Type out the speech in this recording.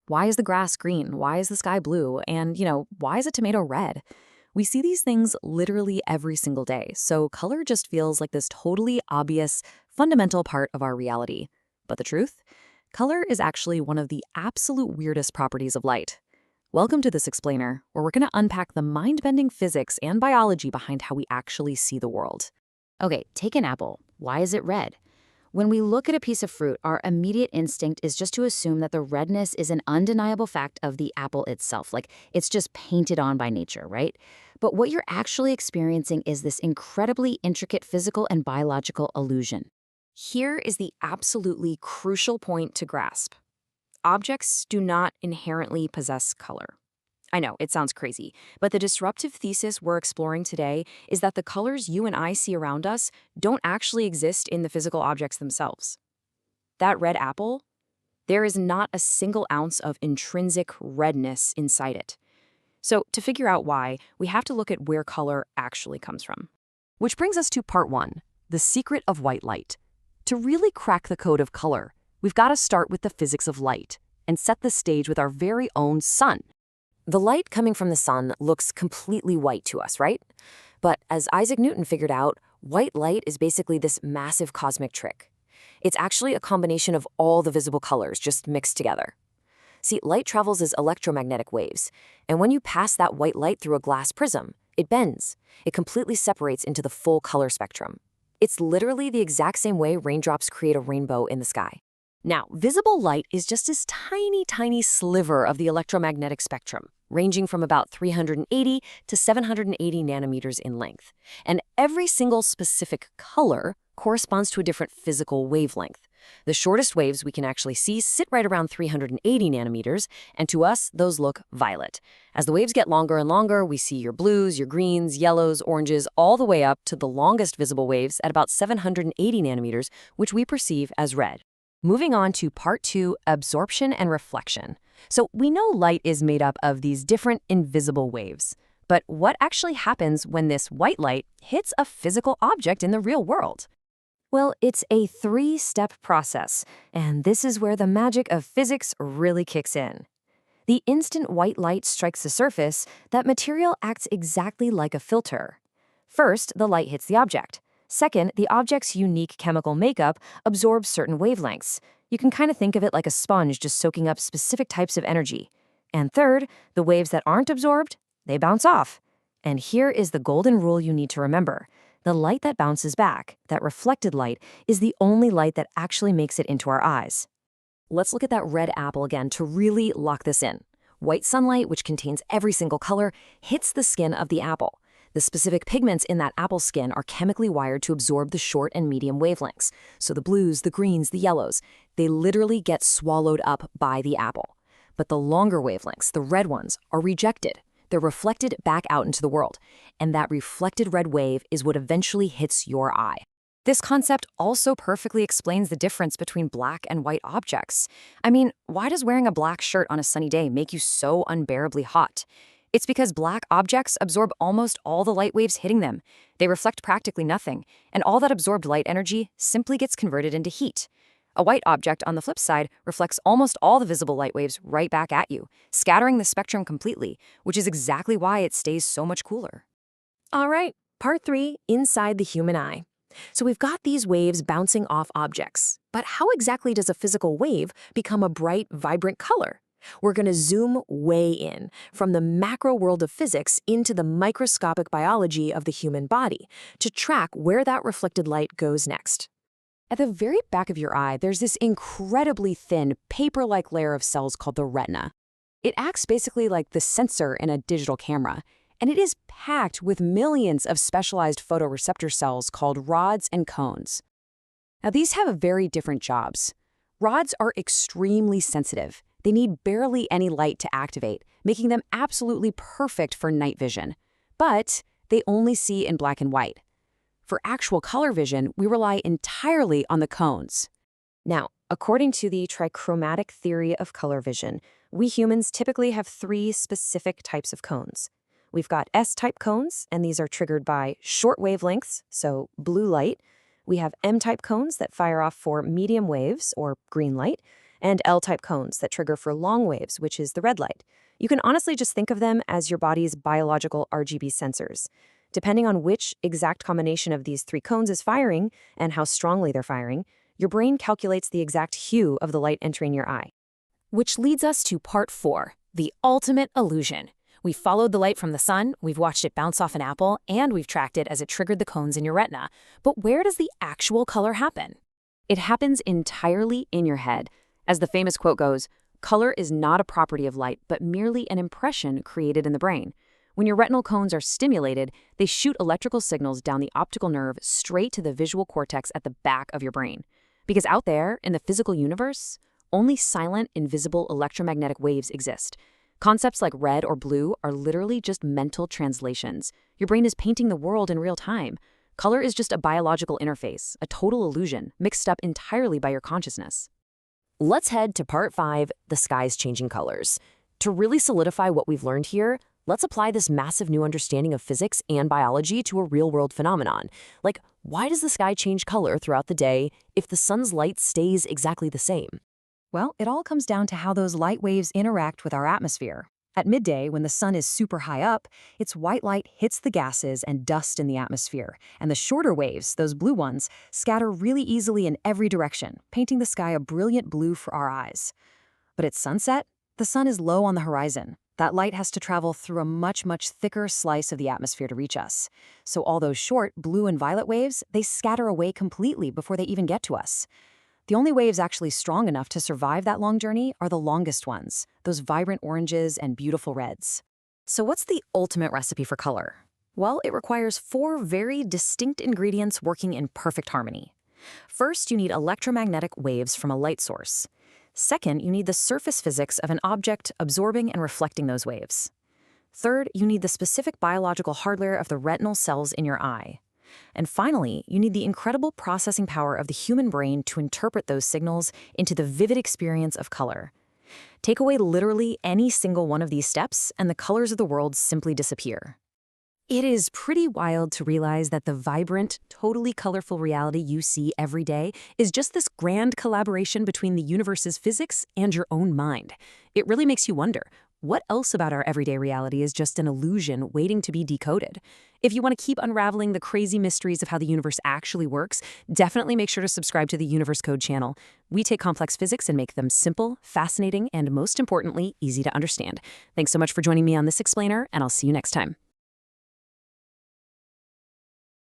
Why is the grass green? Why is the sky blue? And, why is a tomato red? We see these things literally every single day, so color just feels like this totally obvious, fundamental part of our reality. But the truth? Color is actually one of the absolute weirdest properties of light. Welcome to This Explainer, where we're going to unpack the mind-bending physics and biology behind how we actually see the world. Okay, take an apple. Why is it red? When we look at a piece of fruit, our immediate instinct is just to assume that the redness is an undeniable fact of the apple itself, like it's just painted on by nature, right? But what you're actually experiencing is this incredibly intricate physical and biological illusion. Here is the absolutely crucial point to grasp. Objects do not inherently possess color. I know, it sounds crazy, but the disruptive thesis we're exploring today is that the colors you and I see around us don't actually exist in the physical objects themselves. That red apple, there is not a single ounce of intrinsic redness inside it. So to figure out why, we have to look at where color actually comes from. Which brings us to part 1, the secret of white light. To really crack the code of color, we've got to start with the physics of light and set the stage with our very own sun. The light coming from the sun looks completely white to us, right? But as Isaac Newton figured out, white light is basically this massive cosmic trick. It's actually a combination of all the visible colors just mixed together. See, light travels as electromagnetic waves, and when you pass that white light through a glass prism, it bends. It completely separates into the full color spectrum. It's literally the exact same way raindrops create a rainbow in the sky. Now, visible light is just this tiny sliver of the electromagnetic spectrum, ranging from about 380 to 780 nanometers in length. And every single specific color corresponds to a different physical wavelength. The shortest waves we can actually see sit right around 380 nanometers, and to us, those look violet. As the waves get longer and longer, we see your blues, your greens, yellows, oranges, all the way up to the longest visible waves at about 780 nanometers, which we perceive as red. Moving on to part 2, absorption and reflection. So we know light is made up of these different invisible waves. But what actually happens when this white light hits a physical object in the real world? Well, it's a 3-step process, and this is where the magic of physics really kicks in. The instant white light strikes the surface, that material acts exactly like a filter. First, the light hits the object. Second, the object's unique chemical makeup absorbs certain wavelengths. You can kind of think of it like a sponge just soaking up specific types of energy. And third, the waves that aren't absorbed, they bounce off. And here is the golden rule you need to remember. The light that bounces back, that reflected light, is the only light that actually makes it into our eyes. Let's look at that red apple again to really lock this in. White sunlight, which contains every single color, hits the skin of the apple. The specific pigments in that apple skin are chemically wired to absorb the short and medium wavelengths. So the blues, the greens, the yellows, they literally get swallowed up by the apple. But the longer wavelengths, the red ones, are rejected. They're reflected back out into the world. And that reflected red wave is what eventually hits your eye. This concept also perfectly explains the difference between black and white objects. I mean, why does wearing a black shirt on a sunny day make you so unbearably hot? It's because black objects absorb almost all the light waves hitting them. They reflect practically nothing, and all that absorbed light energy simply gets converted into heat. A white object, on the flip side, reflects almost all the visible light waves right back at you, scattering the spectrum completely, which is exactly why it stays so much cooler. All right, part 3, inside the human eye. So we've got these waves bouncing off objects, but how exactly does a physical wave become a bright, vibrant color? We're going to zoom way in, from the macro world of physics into the microscopic biology of the human body, to track where that reflected light goes next. At the very back of your eye, there's this incredibly thin, paper-like layer of cells called the retina. It acts basically like the sensor in a digital camera, and it is packed with millions of specialized photoreceptor cells called rods and cones. Now, these have very different jobs. Rods are extremely sensitive. They need barely any light to activate, making them absolutely perfect for night vision. But they only see in black and white. For actual color vision, we rely entirely on the cones. Now, according to the trichromatic theory of color vision, we humans typically have 3 specific types of cones. We've got S-type cones, and these are triggered by short wavelengths, so blue light. We have M-type cones that fire off for medium waves, or green light. and L-type cones that trigger for long waves, which is the red light. You can honestly just think of them as your body's biological RGB sensors. Depending on which exact combination of these three cones is firing and how strongly they're firing, your brain calculates the exact hue of the light entering your eye. Which leads us to part 4, the ultimate illusion. We followed the light from the sun, we've watched it bounce off an apple, and we've tracked it as it triggered the cones in your retina. But where does the actual color happen? It happens entirely in your head. As the famous quote goes, color is not a property of light, but merely an impression created in the brain. When your retinal cones are stimulated, they shoot electrical signals down the optical nerve straight to the visual cortex at the back of your brain. Because out there, in the physical universe, only silent, invisible electromagnetic waves exist. Concepts like red or blue are literally just mental translations. Your brain is painting the world in real time. Color is just a biological interface, a total illusion, mixed up entirely by your consciousness. Let's head to part 5, the sky's changing colors. To really solidify what we've learned here, let's apply this massive new understanding of physics and biology to a real-world phenomenon. Like, why does the sky change color throughout the day if the sun's light stays exactly the same? Well, it all comes down to how those light waves interact with our atmosphere. At midday, when the sun is super high up, its white light hits the gases and dust in the atmosphere, and the shorter waves, those blue ones, scatter really easily in every direction, painting the sky a brilliant blue for our eyes. But at sunset, the sun is low on the horizon. That light has to travel through a much, much thicker slice of the atmosphere to reach us. So all those short blue and violet waves, they scatter away completely before they even get to us. The only waves actually strong enough to survive that long journey are the longest ones, those vibrant oranges and beautiful reds. So what's the ultimate recipe for color? Well, it requires 4 very distinct ingredients working in perfect harmony. First, you need electromagnetic waves from a light source. Second, you need the surface physics of an object absorbing and reflecting those waves. Third, you need the specific biological hardware of the retinal cells in your eye. And finally, you need the incredible processing power of the human brain to interpret those signals into the vivid experience of color. Take away literally any single one of these steps, and the colors of the world simply disappear. It is pretty wild to realize that the vibrant, totally colorful reality you see every day is just this grand collaboration between the universe's physics and your own mind. It really makes you wonder, what else about our everyday reality is just an illusion waiting to be decoded? If you want to keep unraveling the crazy mysteries of how the universe actually works, definitely make sure to subscribe to the Universe Code channel. We take complex physics and make them simple, fascinating, and most importantly, easy to understand. Thanks so much for joining me on this explainer, and I'll see you next time.